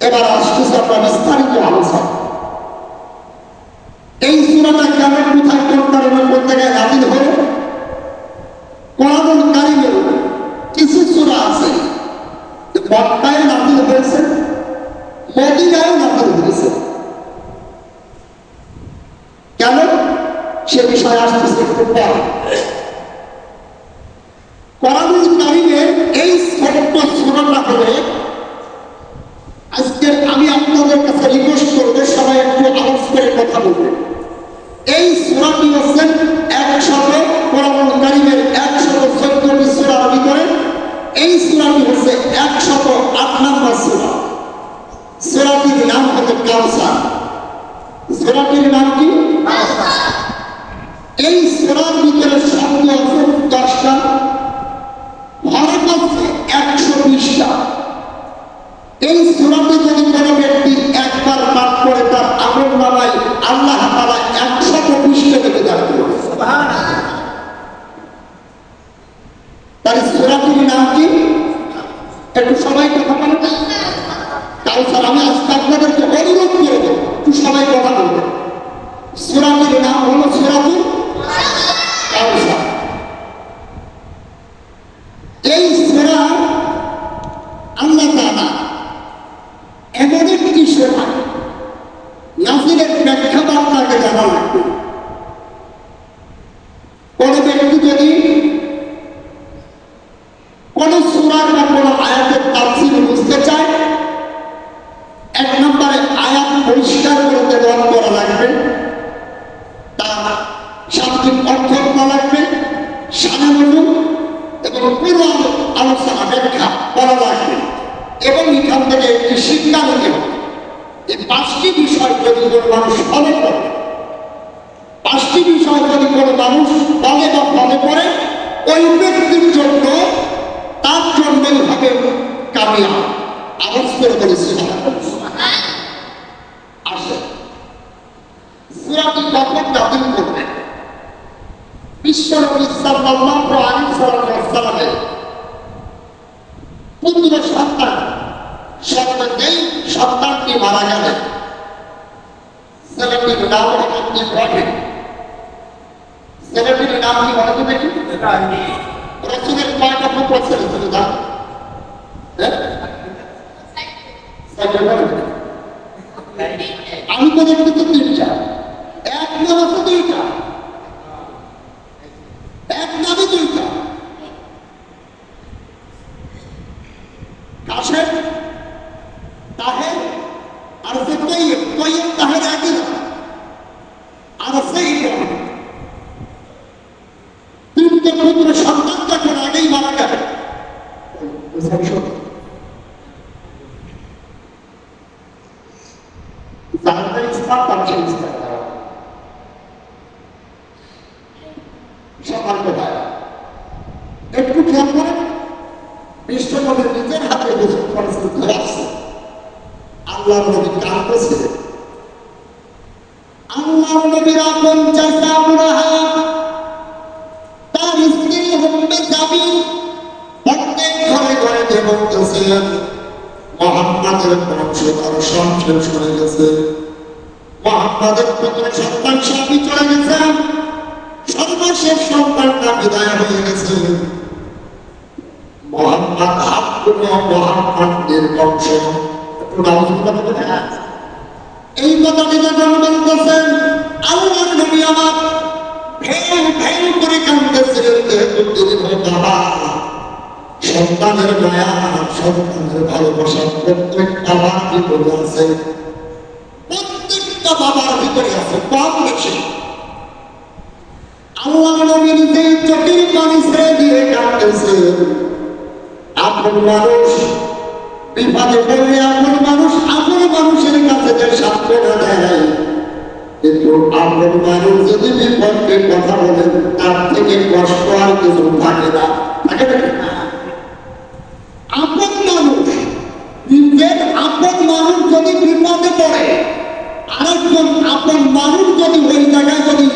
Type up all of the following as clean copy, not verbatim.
এবার আসতেছে আমরা বিস্তারিত আলোচনা। এই সূরাটা কেমন কোথায় কোন কারণে কোন জায়গায় নাযিল হলো? কোরআনুল কারীমের কিছু সূরা আছে মক্কায় নাযিল হয়েছে, মদিনায় নাযিল হয়েছে। কেন সে বিষয়ে আসতেছে একটু পর। কোরআনুল কারীমের এই ছোট্ট সূরাটা হলো, আজকে আমি আপনাদের কাছে রিকোয়েস্ট করব সবাই একটু আওয়াজ করে কথা বলবেন। এই সূরাটি হচ্ছে 100 কোরআনুল কারীমের 114টি সূরার ভিতরে এই সূরাটি হচ্ছে 108 নম্বর সূরা। সূরাটির নাম হচ্ছে কাউসার। সূরাটির নাম কি? কাউসার। এই সূরার ভিতরে শব্দ আছে 10টা, হরফ আছে 120টা। এই সূরাটি যদি কোনো ব্যক্তি একবার পাঠ করে তার আমলনামায় আল্লাহ তাআলা 120 লিখে দান করবে। সুবহানাল্লাহ। তার সূরাটির নাম কি? একটু সবাই কথা বলেন। কাউসার। আমি আজকে আপনাদেরকে অনুরোধ করে দেব একটু সবাই কথা বলবেন। সূরাটির নাম হলো সূরাতুল কাউসার। এই সূরা আল্লাহ তাআলা এমন একটি সময় নাযিলের প্রেক্ষাপট আপনাকে জানা লাগবে। কোন ব্যক্তি যদি কোন সূরার বা কোন আয়াতের তাফসীর বুঝতে চায়, 1 নম্বরে আয়াত পরিষ্কার করে তেলাওয়াত করা লাগবে, তার শাব্দিক অর্থ জানা লাগবে, সানানুরূপ এবং পুরো আলোচনা ব্যাখ্যা করা লাগবে এবং এখান থেকে একটি শিক্ষা নিতে হবে। এই 5টি বিষয় যদি কোনো মানুষ ফলো করে, 5টি বিষয় যদি কোনো মানুষ বলে বা ফলো করে, ওই ব্যক্তির জন্য তার জন্যই হবে কামিয়াব। আওয়াজ করে বলেছি আসে। সূরাটি কখন নাযিল করবে? বিশ্বনবী সাল্লাল্লাহু আলাইহি ওয়াসাল্লামের পুত্র সন্তান সর্বদেই সন্তানটি মারা গেলেন। ছেলেটির নাম হলো ইব্রাহিম। ছেলেটির নাম কি বলে তো দেখি? রাসূলের কয়টা পুত্র ছেলে ছিল? আমি তো দেখতে তো 3টা, এক নাম আছে 2টা, এক নামে 2টা। কাশেম তাহের আর সে তৈয়ব। তৈয়ব তাহের একই নাম। আর সে ইব্রাহিম। 3টে পুত্র সন্তান যখন আগেই মারা গেল, একটু খেয়াল করেন, বিশ্বনবী নিজের হাতে গোসল করেছেন, ধরাচ্ছে আল্লাহর নবী কাঁদতেছিলেন। আল্লাহর নবীর আপন চাচা আবু লাহাব, তার স্ত্রী উম্মে জামিল প্রত্যেক ঘরে ঘরে যে বলতেছেন মুহাম্মাদের বংশধর সব শেষ হয়ে গেছে, মুহাম্মাদের পুত্র সন্তান সবই চলে গেছে, মাসের সন্তানটা বিদায় হয়ে গেছে। মোহাম্মদ হাবগুলো মোহাম্মদ নির্বংশ। এই কথাটি যখন বলতেছেন আল্লাহর নবী আমার ভেউ ভেউ করে কাঁদতেছিলেন, যেহেতু তিনি বাবা, সন্তানের মায়া, সন্তানের ভালোবাসা প্রত্যেক বাবার ভিতরে আছে, প্রত্যেকটা বাবার ভিতরে আছে, কম বেশি। আল্লাহ নবী নিজে চোখের পানি ছেড়ে দিয়ে কাঁদতেছেন। আপন মানুষ বিপদে পড়লে আপন মানুষের কাছে যে সান্ত্বনা দেয়, কিন্তু আপন মানুষ যদি বিপদকে কথা বলেন তার থেকে কষ্ট আর কিছু থাকে না, থাকে না। আপন মানুষ, নিজের আপন মানুষ যদি বিপদে পড়ে, আরেকজন আপন মানুষ যদি ওই জায়গায় যদি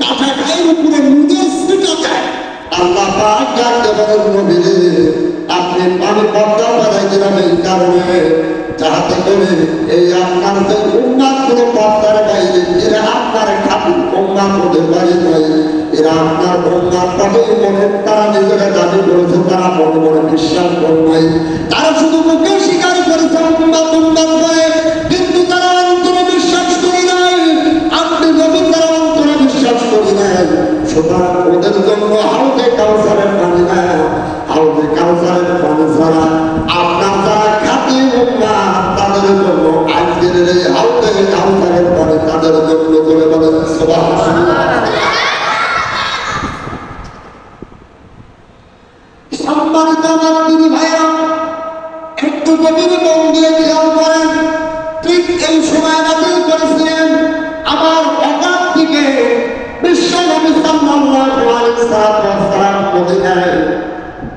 কাঁচা খায়ের উপরে নুডলস ছিটা দেয়, আল্লাহ পাক ডাকতে বলেন নবীরে আপনি পানি পর্দা বাড়াই দিলাম এই কারণে, যাহাতে করে এই আপনার যে উন্মাদগুলো পর্দার বাইরে, এরা আপনার খাতুন উন্মাদ হতে পারে নাই, এরা আপনার উন্মাদ পথেই মনে তারা নিজেরা দাবি করেছে, তারা মনে মনে বিশ্বাস করে নাই, তারা শুধু মুখে স্বীকার করেছে উন্মাদ করে, কিন্তু তারা অন্তরে বিশ্বাস করে নাই। আপনি নবী তারা অন্তরে বিশ্বাস করে নাই। সুতরাং ওদের জন্য হাউজে কাউসারের পানি না, হাউজে কাউসারের পানি ছাড়া আপনার যারা খাঁটি উম্মাহ তাদের জন্য আজকের এই হাউজে কাউসারের পানি তাদের জন্য করে বলেন সুবহানাল্লাহ। সম্মানিত আমার দিদি ভাইরা, একটু গভীর মন দিয়ে খেয়াল করেন, ঠিক এই সময় নাজিল করেছিলেন আমার অগাধ থেকে বিশ্ব নবী সাল্লাল্লাহু আলাইহি ওয়াসাল্লাম মদিনায়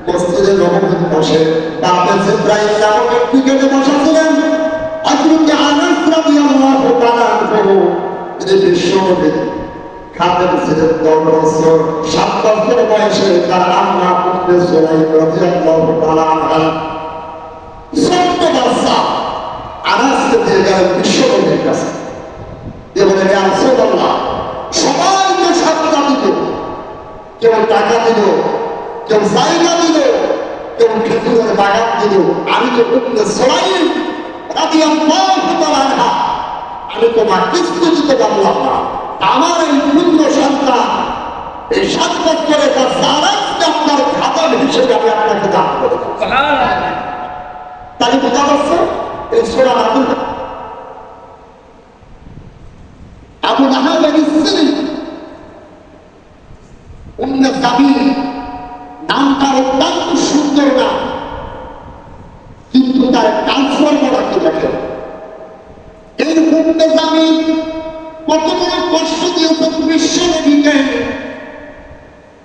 মসজিদে নববীর পাশে বাবে জিব্রাইল নামক একটি গেটে বসা ছিলেন। হযরত আনাস রাদিয়াল্লাহু তাআলা আনহু তিনি বিশ্ব নবী খাদেম ছিলেন 10 বছর, 7 বছর বয়সে তার আম্মা উম্মে সুলাইম রাদিয়াল্লাহু তাআলা আনহা ছোট্ট বাচ্চা আনাসকে দিয়ে গেলেন বিশ্ব নবীর কাছে, দিয়ে বলেন ইয়া রাসূলুল্লাহ, সবাই তো সাতটা দিল, কেউ টাকা দিল, কেউ জায়গা দিল, কেউ খেজুরের বাগান দিল, আমি তো উম্মে সুলাইম রাদিয়াল্লাহু তাআলা আনহা, আমি তোমার কিছু দিতে পারলাম না। আমার এই পুত্র সন্তান এই 7 বছরের বাচ্চা আনাসকে আপনার খাদেম হিসেবে আমি আপনাকে দান করব। সুবহানাল্লাহ। তাহলে বোঝা যাচ্ছে এই সূরা আবু লাহাবের স্ত্রী উম্মে সাবিল নামটা অত্যন্ত সুন্দর নাম, কিন্তু তার কাজকর্মটা কি দেখেন। এই উম্মে সাবিল কত বড় কষ্ট দিয়েছেন বিশ্ব নবীকে।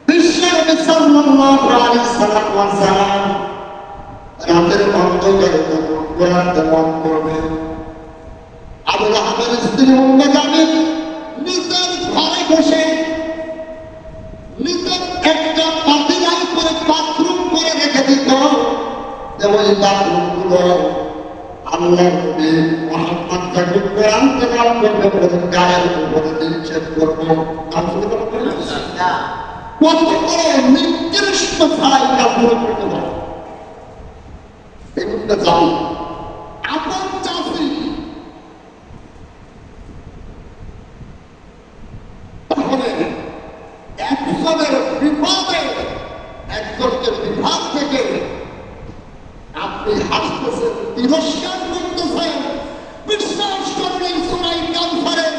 বিশ্ব নবী সাল্লাল্লাহু আলাইহি ওয়াসাল্লাম রাতের অন্ধকারে কোরআন তেলাওয়াত করবেন। আবু লাহাবের স্ত্রী উম্মে সাবিল নিজের ঘরে বসে নিজের একটা পাতিলাই করে বাথরুম করে রেখে দিত, যেমন এই বাথরুমগুলো আল্লাহর নবী মুহাম্মদ যখন কোরআন তেলাওয়াত করবে বলে গায়ের উপরে নিক্ষেপ করবো। কত বড় নিকৃষ্ট ছাই কাপড় করতে পারে এগুলো জানি। আপন চাষি তাহলে একজনের বিপদে একজনকে বিভাগ থেকে আপনি হাসতেছেন, তিরস্কার করতেছেন, বিশ্বাস করবেন সূরা কাউসারের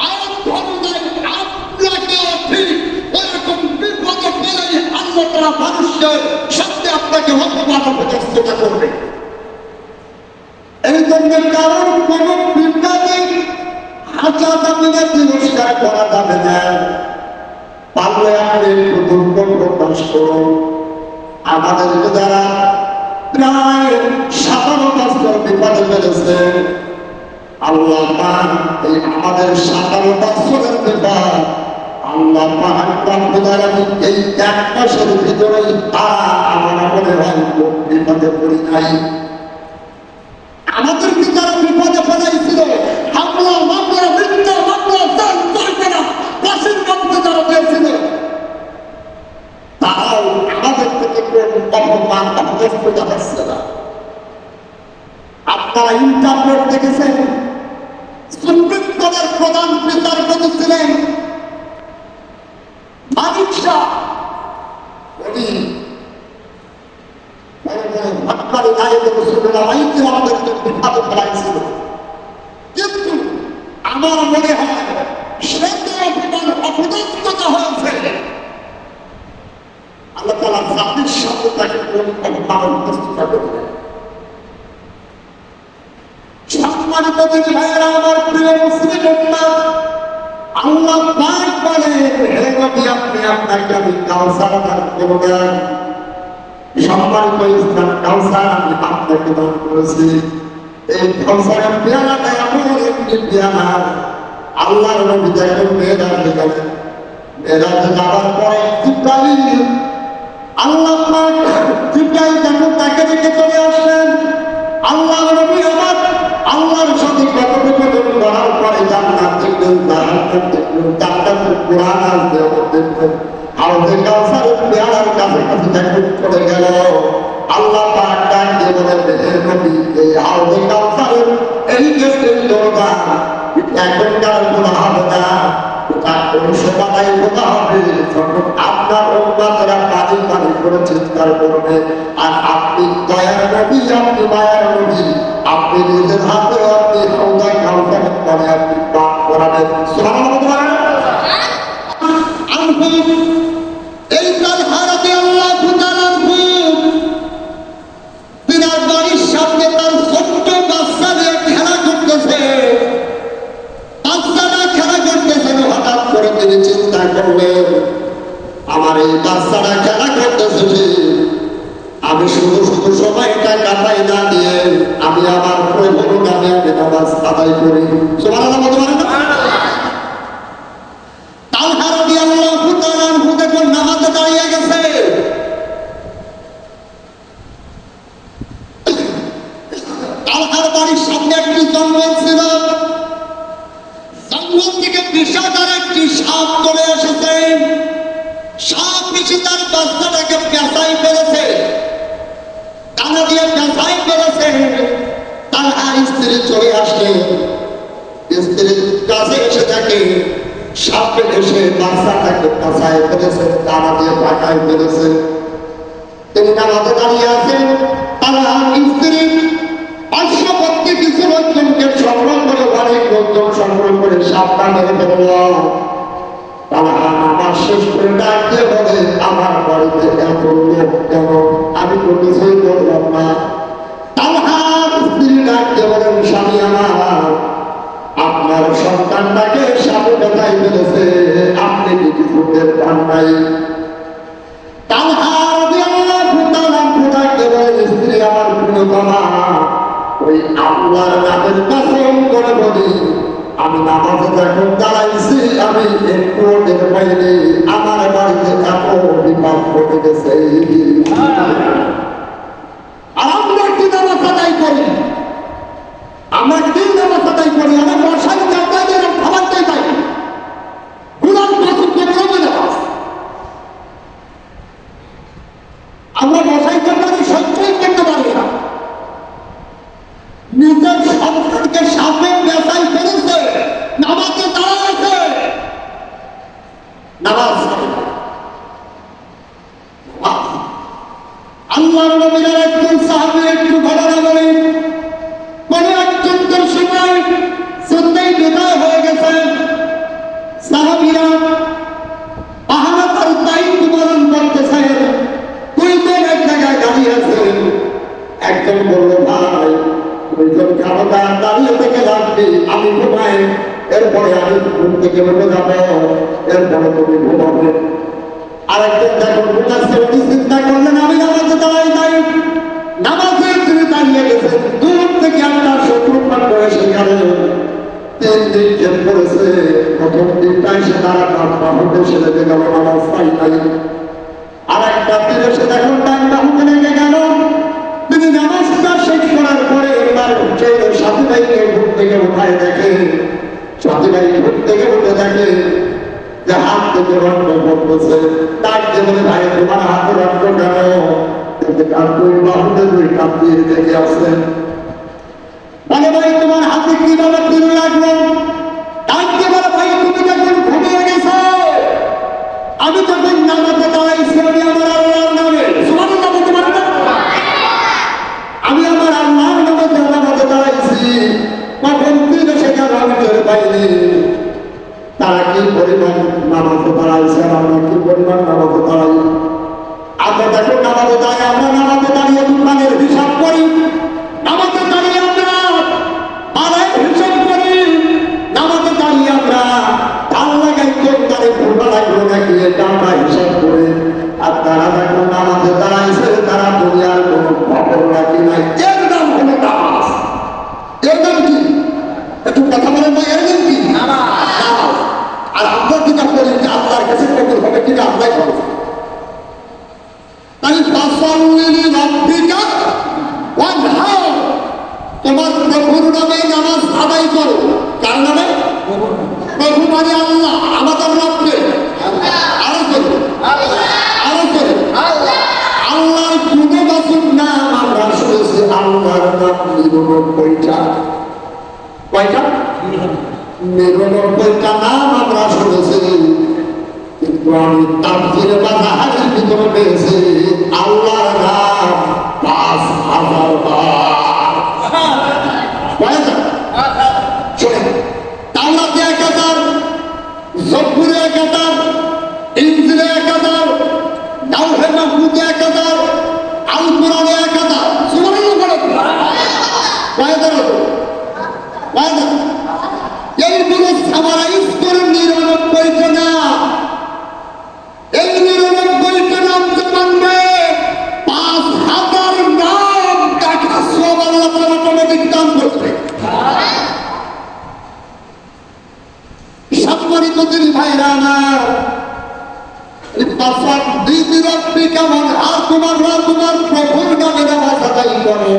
আয়াত অনুযায়ী আপনাকেও ঠিক এরকম বিপদে পেলে আল্লাহ তাআলা মানুষের সাথে আপনাকে হতবাক করবে। এই জন্য কারণ কোন বিপদে হাজার দামিনে তিরস্কার করা যাবে না। পারলে আপনি একটু দুঃখ প্রকাশ করুন। আমাদেরকে যারা প্রায় 57 বছর বিপদে ফেলেছে, আল্লাহ পাক এই আমাদের 57 বছরের বিপদ আল্লাহ পাক এই 1 মাসের ভিতরেই আমার মনে হয় বিপদে পড়ি নাই। আমাদেরকে যারা বিপদে ফেলাইছিল, হামলা মামলা মিথ্যা মামলা ফাঁসির মধ্যে যারা দিয়েছিল, ব্যস্ততা হচ্ছে না। আপনারা ইন্টারনেট দেখেছেন, সুপ্রিম কোর্টের প্রধান বিচারপতি ছিলেন মানিক শাহ। উনি ভাটপাড়ি নায়েবে রাসূলুল্লাহ আমাদেরকে বিখ্যাত ফেলাইছিল, কিন্তু আমার মনে হয় সে যে অপমান অপদস্থতা হয়েছে, আল্লাহ তাআলা জাতির সাথে তাকে অপমান প্রস্তুত করলেন। সম্মানিত দিনী ভাইয়েরা, আমার প্রিয় মুসলিম উম্মাহ, আল্লাহ পাক বলেন, হে নবী, আপনি আপনাকে আমি কাউসার দান করব। সম্মানিত ইসলাম, কাউসার আমি আপনাকে দান করেছি। এই কাউসারের পেয়ালাটা এমন একটি পেয়ালা, আল্লাহর নবী যখন মেরাজে গেলেন, মেরাজে যাওয়ার পরে জিবরাইল, আল্লাহ পাক জিবরাইল যখন তাকে দেখে চলে আসলেন, আল্লাহর নবী আমার আল্লাহর সাথে কথোপকথন করার পরে জান্নাত দেখলেন, জাহান্নাম দেখলেন, জান্নাতের কোরআন আসবে দেখলেন, হাউজে কাউসারের পেয়ালার কাছে কাছে যখন চলে গেল, আল্লাহ পাক ডাক দিয়ে বলেন, হে নবী, এই হাউজে কাউসারের এই যে দরজা এখনকার খোলা হবে না, তার কোন সমাধান খোলা হবে যখন আপনার উম্মতরা পানি পানি করে চিৎকার করবে। আর আপনি দয়ার নবী, আপনি মায়ার নবী, আপনি নিজের হাতে আপনি হাউজে কাউসারের পানি আপনি পান করাবেন। সুবহানাল্লাহ। এই তালহা রাদিয়াল্লাহু তাআলা বিনার বাড়ির সামনে তার ছোট্ট বাচ্চা নিয়ে খেলা করতেছে। বাচ্চাটা খেলা করতেছে, হঠাৎ করে তিনি চিন্তা করলেন, আমার এই বাচ্চাটা খেলা করতেছে, আমি শুধু শুধু সময়টা কাটাই না দিয়ে আমি আমার প্রভুর নামে আমি নামাজ আদায় করি। সুবহানাল্লাহ বলতে পারেন না? তালহা রাদিয়াল্লাহু তাআলা যখন নামাজে দাঁড়িয়ে গেছে, তালহার বাড়ির সামনে একটি জঙ্গল ছিল। জঙ্গল থেকে বিষাদার একটি সাপ চলে এসেছে। সাপ এসে তার বাচ্চাটাকে পেঁচাই ফেলেছে, কানা দিয়ে পেঁচাই ফেলেছে। তালহার স্ত্রী চলে আসলে, স্ত্রীর কাছে এসে থাকে সাপে এসে বাচ্চাটাকে পেঁচাই ফেলেছে, কানা দিয়ে পাকাই ফেলেছে। তিনি নামাজে দাঁড়িয়ে আছেন। তালহার স্ত্রী পার্শ্ববর্তী কিছু লোকজনকে সংগ্রহ করে, অনেক লোকজন সংগ্রহ করে সাপটা মেরে ফেলল। তালহা নামাজ শেষ করে ডাক দিয়ে বলে, আমার বাড়িতে এত লোক কেন? আমি তো কিছুই করলাম না। তালহার স্ত্রী ডাক দিয়ে বলেন, স্বামী আমার, আপনার সন্তানটাকে সাপে পেঁচাই ফেলেছে, আপনি কি কিছু টের পান নাই? তালহা রাদিয়াল্লাহু তাআলা ডাক দিয়ে বলেন, স্ত্রী আমার প্রিয়তমা, ওই আল্লাহর নামের কসম করে বলি, আমি নামাজে যখন দাঁড়াইছি আমি একটু টের পাইনি আমার বাড়িতে এত বিপদ ঘটে গেছে। আর আমরা কি নামাজ আদায় করি? আমরা কি নামাজ আদায় করি? আমরা বর্ষায় চাপাইদের খাবারতে যাই, গুনার পছন্দ করবে না। আমরা বর্ষায় চাপাই সহ্যই করতে পারি না। নিজের সন্তানকে সাপে পেঁচাই ফেলেছে, নামাজে দাঁড়াচ্ছে, নামাজ আল্লাহর নবীর একজন সাহাবী একটু ঘটনা বলেন, কোন একজনের সময় সন্ধ্যায় বিদায় হয়ে গেছে। সাহাবীরা পাহাড়ে তার দায়িত্ব পালন করতেছেন, দুইজন এক জায়গায় দাঁড়িয়ে আছেন। একজন বলল, ভাই দুইজন খাবার দাঁড়িয়ে থেকে লাগবে, আমি ঘুমাই, এরপরে আমি ঘুম থেকে উঠে যাবো, এরপরে তুমি ঘুমাবে। আরেকজন যখন ঘুমাচ্ছে উনি চিন্তা করলেন, আমি নামাজে দাঁড়াই নাই। নামাজে তিনি দাঁড়িয়ে গেছেন, দূর থেকে আপনার শত্রুপাত করে সেখানে 3 দিন জেল করেছে। প্রথম দিনটাই সে দাঁড়াতাম বাহুতে সে লেগে গেল, নামাজ পাই নাই। আর একটা দিন এসে দেখুন টাইম বাহুতে লেগে গেল। তিনি নামাজটা শেষ করার পরে এবার সাথী ভাইকে ঘুম থেকে উঠায় দেখে, সাথী ভাই ঘুম থেকে উঠে দেখে যে হাত থেকে রক্ত পড়তেছে। ডাক দিয়ে বলে, ভাই তোমার হাতে রক্ত কেন? আর দুই বাহুতে দুই কাপ দিয়ে দেখে আসলেন। বলে ভাই তোমার হাতে কিভাবে তিল লাগলো? ডাকতে বলে ভাই তুমি যখন ঘুমিয়ে গেছো, আমি যখন নামাতে দাঁড়াইছি আমি আমার আল্লাহর নামে, সুবহানাল্লাহ বলতে পারবেন না? আমি আমার আল্লাহর নামে নামাতে দাঁড়াইছি, কখন দিন সেখানে আমি টের পাইনি। তারা কি পরিমাণ নামাতে দাঁড়াইছে, আমরা কি পরিমাণ নামাতে দাঁড়াই? আমরা দেখো নামাতে দাঁড়িয়ে, আমরা নামাতে দাঁড়িয়ে দোকানের হিসাব করি, নামাতে দাঁড়িয়ে আমরা আড়াই হিসাব করি, নামাতে দাঁড়িয়ে আমরা ধান লাগাই কোনটারে ভোটা লাগলো নাকি এটা আমরা হিসাব করি। আর তারা দেখো নামাতে দাঁড়াইছে, তারা দুনিয়ার কোনো খবর রাখি নাই। এর নাম হলো নামাজ। এর নাম কি? একটু কথা বলেন না, এর নাম কি? নামাজ। আর আমরা যেটা করি যে আল্লাহর কাছে কবুল হবে কিনা আল্লাহ হবে। তাই ফাসাল্লি রাব্বিকা ওয়ানহার, তোমার প্রভুর নামে নামাজ আদায় করো। কার নামে? প্রভু মানে আল্লাহ, আমাদের রবকে। আরো করো, আরো করো। আল্লাহর গুণবাচক নাম আমরা শুনেছি, আল্লাহর নাম ৯৯টা। কয়টা? ৯৯টা নাম আমরা শুনেছি, কিন্তু আমি তাফসীরে বাজারের ভিতরে পেয়েছি আল্লাহর নাম ৫,০০০ বার। কয়টা? শোনেন, তাওরাতে ১,০০০, জব্বুরে ১,০০০, ইনজিলে ১,০০০, লাউহে মাহফুজে ১,০০০, আল কোরআনে ১,০০০। সুবহানাল্লাহ বলেন। কয়টা? কয়টা? এইগুলো সামারাইজ করে ৯৯টা নাম। এই ৯৯টা নাম যে মানবে, ৫,০০০ নাম দেখা সব আল্লাহ তাআলা অটোমেটিক দান করবে। সম্মানিত দিনী ভাইরা আমার, ফাসাব্বিহি রাব্বিকা ওয়ানহার, তোমার প্রভুর নামে নামাজ আদায় করো।